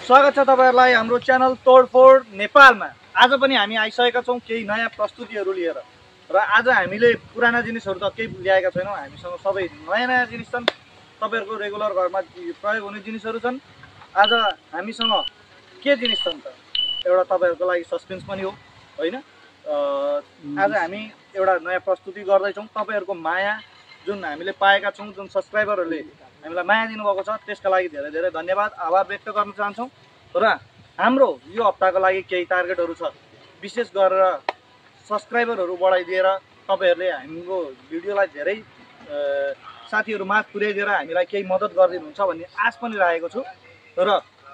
स्वागत छ तपाईहरुलाई हाम्रो च्यानल तोडफोड नेपालमा। आज पनि हामी आइसकेका छौं केही नयाँ प्रस्तुतिहरू लिएर र आज हामीले पुराना जिनिसहरू त केही ल्याएका छैनौं। हामीसँग सबै नयाँ जिनिस छन्। तपाईहरुको रेगुलर घरमा प्रयोग हुने जिनिसहरू छन्। आज हामीसँग के जिनिस छन् त एउटा तपाईहरुको लागि सस्पेन्स पनि हो हैन। आज हामी एउटा नयाँ प्रस्तुति गर्दै छौं। तपाईहरुको माया जुन हामीले पाएका छौं, जुन सब्स्क्राइबरहरूले हामीलाई माया दिनुभएको छ, त्यसका लागि धेरै धेरै धन्यवाद, आभार व्यक्त गर्न चाहन्छौं। र हाम्रो यो हप्ताको लागि केही टार्गेटहरू छ। विशेष गरेर सब्स्क्राइबरहरू बढाइदिएर तपाईहरुले हाम्रो भिडियोलाई धेरै साथीहरु माझ पुर्याइदिएर हामीलाई केही मद्दत गरिदिनुहुन्छ भन्ने आश पनि राखेको छु र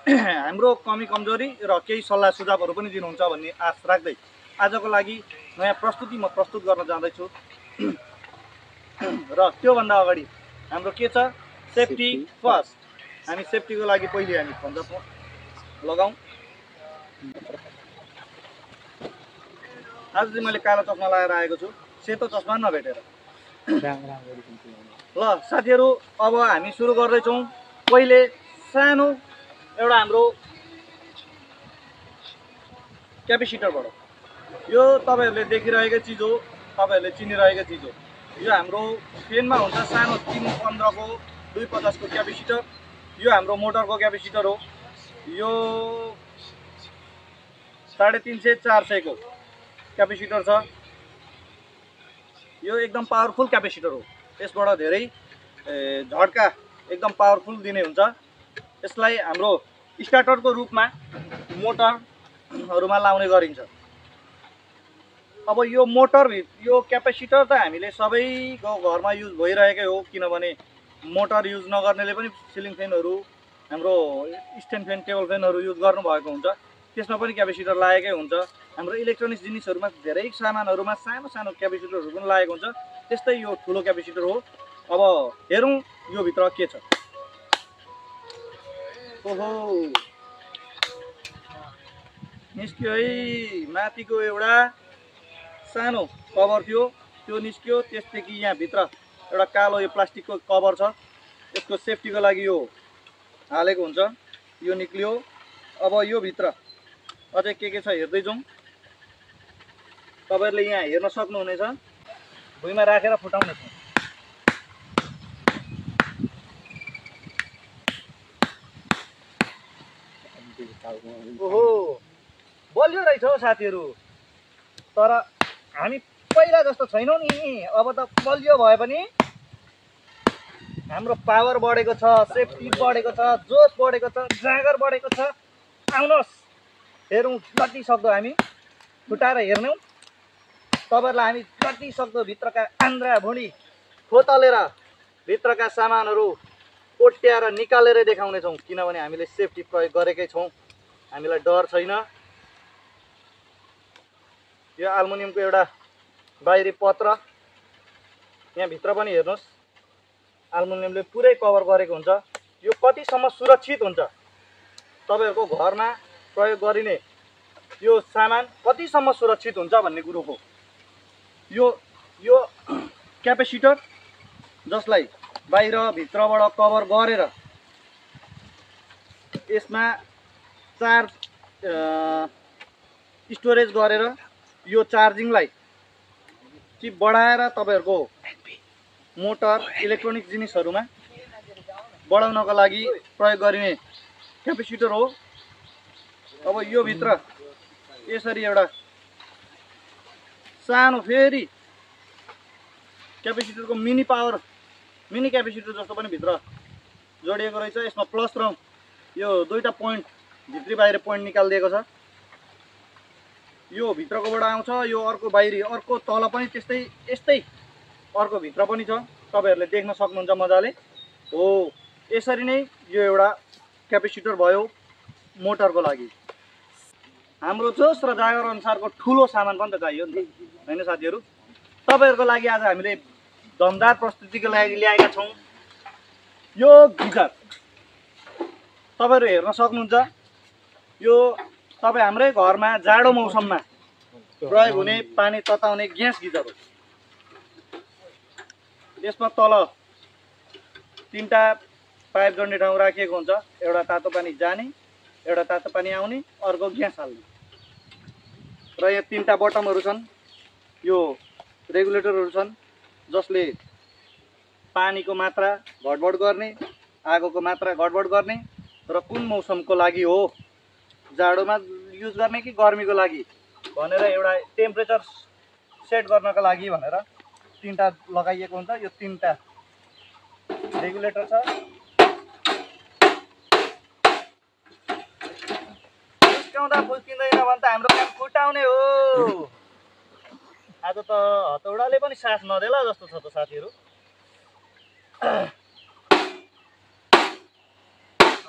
हाम्रो कमी कमजोरी र केही सल्लाह सुझावहरू पनि दिनुहुन्छ भन्ने आश राख्दै आजको लागि नयाँ प्रस्तुति म प्रस्तुत गर्न जाँदैछु। र त्यो भन्दा अगाडि हाम्रो के छ, सेफ्टी फर्स्ट। हामी सेफ्टीको लागि पहिले हामी खन्जा लगाउँ। आज चाहिँ मैले कालो चस्मा लगाएर आएको छु, सेतो चस्मा नभेटेर। ल साथीहरु, अब हामी सुरु गर्दैछौँ। पहिले सानो एउटा हाम्रो क्यापेसिटरबाट। यो तपाईहरुले देखिरहेकै चिज हो, तपाईहरुले चिनिरहेकै चिज हो। यो हाम्रो फेनमा हुन्छ सानो 315 को 250 को क्यापेसिटर। यो हाम्रो मोटरको क्यापेसिटर हो। यो 350 400 को क्यापेसिटर छ। यो एकदम पावरफुल क्यापेसिटर हो। यसबाट धेरै झड्का एकदम पावरफुल दिने हुन्छ। यसलाई हाम्रो स्टार्टरको रूपमा मोटरहरुमा लाउने गरिन्छ। अब यो मोटर यो क्यापेसिटर त हामीले सबैको घरमा युज भइरहेकै हो, किनभने मोटर युज नगर्नेले पनि सिलिङ फ्यानहरू, हाम्रो स्ट्यान्ड फ्यान, टेबल फ्यानहरू युज गर्नुभएको हुन्छ। त्यसमा पनि क्यापेसिटर लागेकै हुन्छ। हाम्रो इलेक्ट्रोनिक्स जिनिसहरुमा धेरै सामानहरुमा सानो सानो क्यापेसिटरहरू पनि लागेको हुन्छ। त्यस्तै यो ठुलो क्यापेसिटर हो। अब हेरौँ यो भित्र के छ। ओहो, निस्क्यो है। माथिको एउटा सानो कभर थियो, त्यो निस्क्यो। त्यसदेखि यहाँ भित्र एउटा कालो यो प्लास्टिकको कभर छ। यसको सेफ्टीको लागि यो हालेको हुन्छ। यो निक्लियो। अब यो भित्र अझै के छ हेर्दै जाउँ। तपाईहरुले यहाँ हेर्न सक्नुहुनेछ। भुइँमा राखेर फुटाउने छ। ओहो, बलियो रहेछ हौ साथीहरु। तर हामी पहिला जस्तो छैनौं नि। अब त बलियो भए पनि हाम्रो पावर बढेको छ, सेफ्टी बढेको छ, जोस बढेको छ, जाँगर बढेको छ। आउनुहोस् हेरौँ जति सक्दो हामी फुटाएर हेर्नौँ। तपाईहरुलाई हामी जति सक्दो भित्रका आन्द्रा भुँडी खोतलेर भित्रका सामानहरू कोट्याएर निकालेर देखाउने छौँ, किनभने हामीले सेफ्टी प्रयोग गरेकै छौँ। हामीलाई डर छैन। यो एल्युमिनियमको एउटा बाहिरी पत्र, यहाँ भित्र पनि हेर्नुहोस् एल्युमिनियमले पुरै कभर गरेको हुन्छ। यो कतिसम्म सुरक्षित हुन्छ, तपाईहरुको घरमा प्रयोग गरिने यो सामान कतिसम्म सुरक्षित हुन्छ भन्ने कुरो हो। यो क्यापेसिटर जसलाई बाहिर भित्रबाट कभर गरेर यसमा चार्ज स्टोरेज गरेर यो चार्जिङलाई चिप बढाएर तपाईहरुको मोटर इलेक्ट्रोनिक जिनिसहरुमा बढाउनको लागि प्रयोग गरिने क्यापेसिटर हो। अब यो भित्र यसरी एउटा सानो फेरि क्यापेसिटरको मिनी क्यापेसिटर जस्तो पनि भित्र जोडिएको रहेछ। यसमा प्लस र यो दुईटा पोइन्ट भित्री बाहिर पोइन्ट निकालिदिएको छ। यो भित्रकोबाट आउँछ, यो अर्को बाहिरी, अर्को तल पनि त्यस्तै यस्तै अर्को भित्र पनि छ। तपाईहरुले देख्न सक्नुहुन्छ मजाले। हो, यसरी नै यो एउटा क्यापेसिटर भयो मोटरको लागि। हाम्रो जोस र जागर अनुसारको ठुलो सामान पनि त चाहियो नि त, हैन साथीहरु। तपाईहरुको लागि आज हामीले दमदार प्रस्तुतिको लागि ल्याएका छौं यो गिजर। तपाईहरु हेर्न सक्नुहुन्छ। यो तपाई हाम्रै घरमा जाडो मौसममा प्रयोग हुने पानी तताउने ग्यास गिजर हो। यसमा तल 3टा पाइप जोड्ने ठाउँ राखिएको हुन्छ। एउटा तातो पानी जाने एउटा तातो पानी आउने, अर्को ग्यास हाल्ने। र यहाँ 3टा बटमहरू छन्। यो रेगुलेटरहरू छन् जसले पानीको मात्रा घटबड गर्ने, आगोको मात्रा घटबड गर्ने र कुन मौसमको लागि हो, जाडोमा युज गर्ने कि गर्मीको लागि भनेर एउटा टेम्परेचर सेट गर्नका लागि भनेर 3टा लगाइएको हुन्छ। यो 3टा रेगुलेटर छ। फुस्काउँदा फुस्किँदैन भने त हाम्रो काम फुटाउने हो। आज त हतौडाले पनि साथ नदेला जस्तो छ त साथीहरू।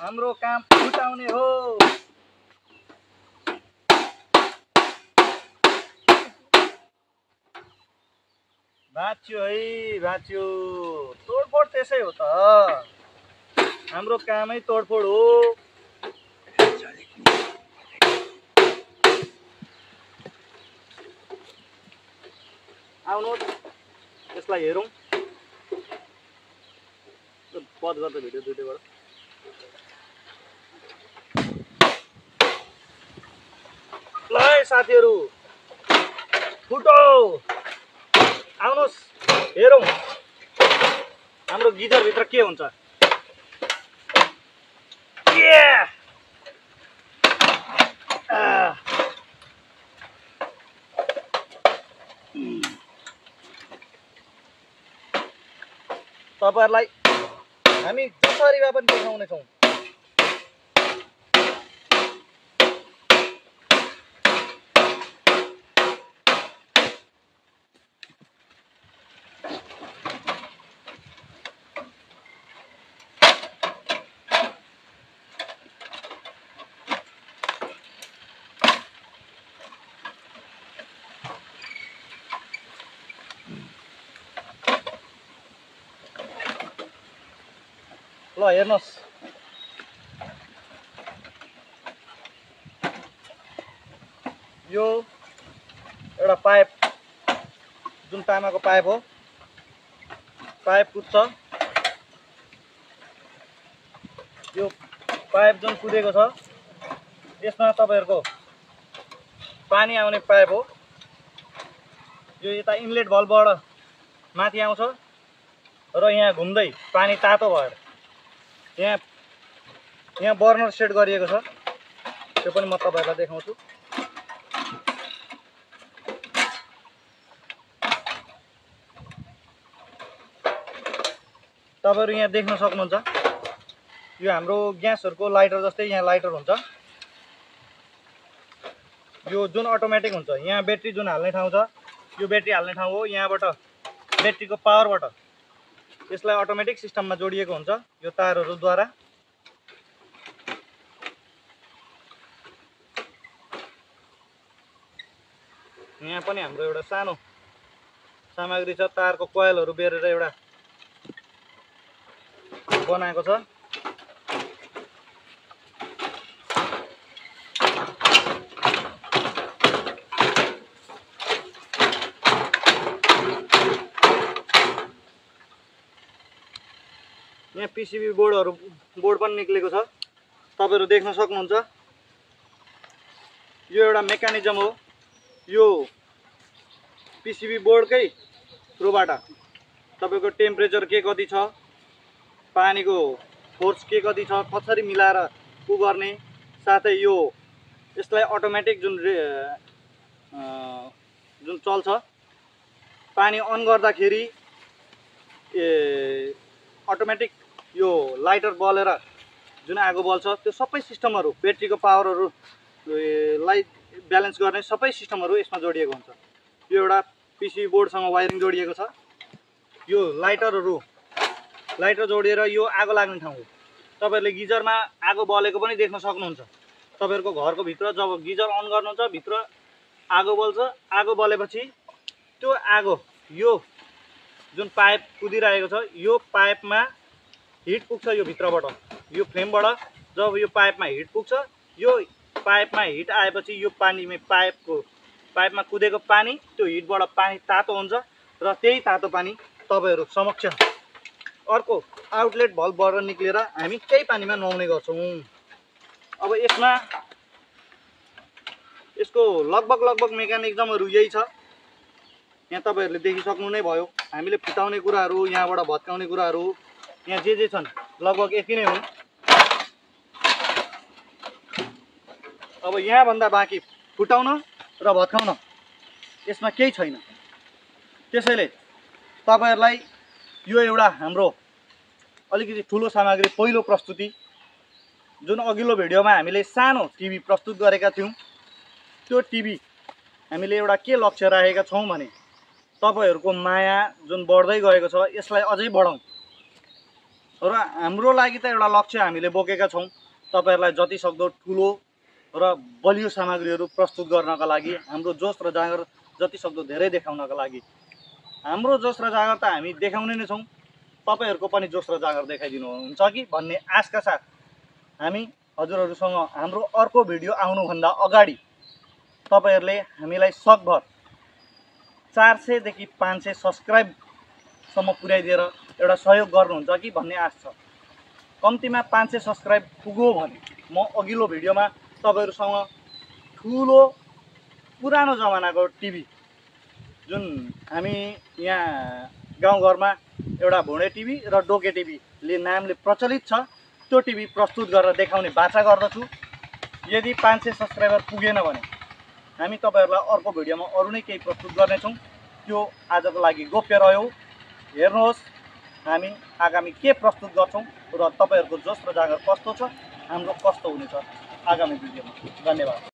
हाम्रो काम फुटाउने हो। भाँच्यो है भाँच्यो। तोडफोड त्यसै हो त, हाम्रो कामै तोडफोड हो। आउनुहोस् यसलाई हेरौँ। पद गर्दा भिडियो दुईटैबाट। ल है साथीहरू, फुटो आउनुहोस् हेरौँ हाम्रो गिजरभित्र के हुन्छ। तपाईहरुलाई हामी जसरी भए पनि देखाउनेछौँ। ल हेर्नुहोस्, यो एउटा पाइप, जुन तामाको पाइप हो, पाइप कुद्छ। यो पाइप जुन कुदेको छ यसमा तपाईहरुको पानी आउने पाइप हो। यो यता इनलेट भल्भबाट माथि आउँछ र यहाँ घुम्दै पानी तातो भएर यहाँ बर्नर सेट गरिएको छ। त्यो पनि म तपाईहरुलाई देखाउँछु। तपाईहरु यहाँ देख्न सक्नुहुन्छ, यो हाम्रो ग्यासहरुको लाइटर जस्तै यहाँ लाइटर हुन्छ। यो जुन अटोमेटिक हुन्छ, यहाँ ब्याट्री जुन हाल्ने ठाउँ छ, यो ब्याट्री हाल्ने ठाउँ हो। यहाँबाट ब्याट्रीको पावरबाट यसलाई अटोमेटिक सिस्टममा जोडिएको हुन्छ यो तारहरुद्वारा। यहाँ पनि हाम्रो एउटा सानो सामग्री छ, तारको कोइलहरु बेरेर एउटा बनाएको छ। यहाँ पीसीबी बोर्ड पनि निक्लेको छ, तपाईहरु देख्न सक्नुहुन्छ। यो एउटा मेकानिजम हो। यो पीसीबी बोर्डकै थ्रुबाट तपाईको टेम्परेचर के कति छ, पानीको फोर्स के कति छ, कसरी मिलाएर उ गर्ने, साथै यो यसलाई अटोमेटिक जुन चल्छ, पानी अन गर्दाखेरि अटोमेटिक यो लाइटर बलेर जुन आगो बल्छ, त्यो सबै सिस्टमहरु, ब्याट्रीको पावरहरुलाई ब्यालेन्स गर्ने सबै सिस्टमहरु यसमा जोडिएको हुन्छ। यो एउटा पीसीबी बोर्डसँग वायरिङ जोडिएको छ। यो लाइटर जोडिएर यो आगो लाग्ने ठाउँ हो। तपाईहरुले गिजरमा आगो बलेको पनि देख्न सक्नुहुन्छ। तपाईहरुको घरको भित्र जब गिजर अन गर्नुहुन्छ, भित्र आगो बल्छ। आगो बलेपछि त्यो आगो यो जुन पाइप कुदिरहेको छ, यो पाइपमा हिट पुग्छ। यो भित्रबाट यो फ्लेमबाट जब यो पाइपमा हिट पुग्छ, यो पाइपमा हिट आएपछि यो पानीमा पाइपमा कुदेको पानी, त्यो हिटबाट पानी तातो हुन्छ र त्यही तातो पानी तपाईहरु समक्ष अर्को आउटलेट भल्भबाट निक्लेर हामी त्यही पानीमा नुहाउने गर्छौं। अब यसमा यसको लगभग मेकानिजमहरू यही छ। यहाँ तपाईहरुले देखिसक्नु नै भयो। हामीले फुटाउने कुराहरू, यहाँबाट भत्काउने कुराहरू, यहाँ जे छन् लगभग एकै नै हुन्। अब यहाँ भन्दा बाँकी फुटाउन र भत्काउन यसमा केही छैन। त्यसैले तपाईहरुलाई यो एउटा हाम्रो अलिकति ठुलो सामग्री पहिलो प्रस्तुति, जुन अघिल्लो भिडियोमा हामीले सानो टिभी प्रस्तुत गरेका थियौं, त्यो टिभी हामीले एउटा के लक्ष्य राखेका छौं भने तपाईहरुको माया जुन बढ्दै गएको छ यसलाई अझै बढाउँ र हाम्रो लागि त एउटा लक्ष्य हामीले बोकेका छौं, तपाईहरुलाई जति सक्दो ठुलो र बलियो सामग्रीहरू प्रस्तुत गर्नका लागि, हाम्रो जोश र जाँगर जति सक्दो धेरै देखाउनका लागि। हाम्रो जोश र जाँगर त हामी देखाउने नै छौं, तपाईहरुको पनि जोश र जाँगर देखाइदिनु हुन्छ कि भन्ने आशका साथ हामी हजुरहरुसँग हाम्रो अर्को भिडियो आउनुभन्दा अगाडि तपाईहरुले हामीलाई सकभर 400 देखि 500 सब्स्क्राइब सम्म पुर्याइदिएर एउटा सहयोग गर्नुहुन्छ कि भन्ने आश छ। कम्तीमा 500 सब्स्क्राइब पुग्यो भने म अघिल्लो भिडियोमा तपाईहरुसँग ठुलो पुरानो जमानाको टिभी, जुन हामी यहाँ गाउँघरमा एउटा भुँडे टिभी र डोके टिभीले नामले प्रचलित छ, त्यो टिभी प्रस्तुत गरेर देखाउने बाचा गर्दछु। यदि 500 सब्स्क्राइबर पुगेन भने हामी तपाईहरुलाई अर्को भिडियोमा अरु नै केही प्रस्तुत गर्नेछौं। त्यो आजको लागि गोप्य रह्यो। हेर्नुहोस् हामी आगामी के प्रस्तुत गर्छौं र तपाईहरुको जोश र जाँगर कस्तो छ, हाम्रो कस्तो हुनेछ आगामी भिडियोमा। धन्यवाद।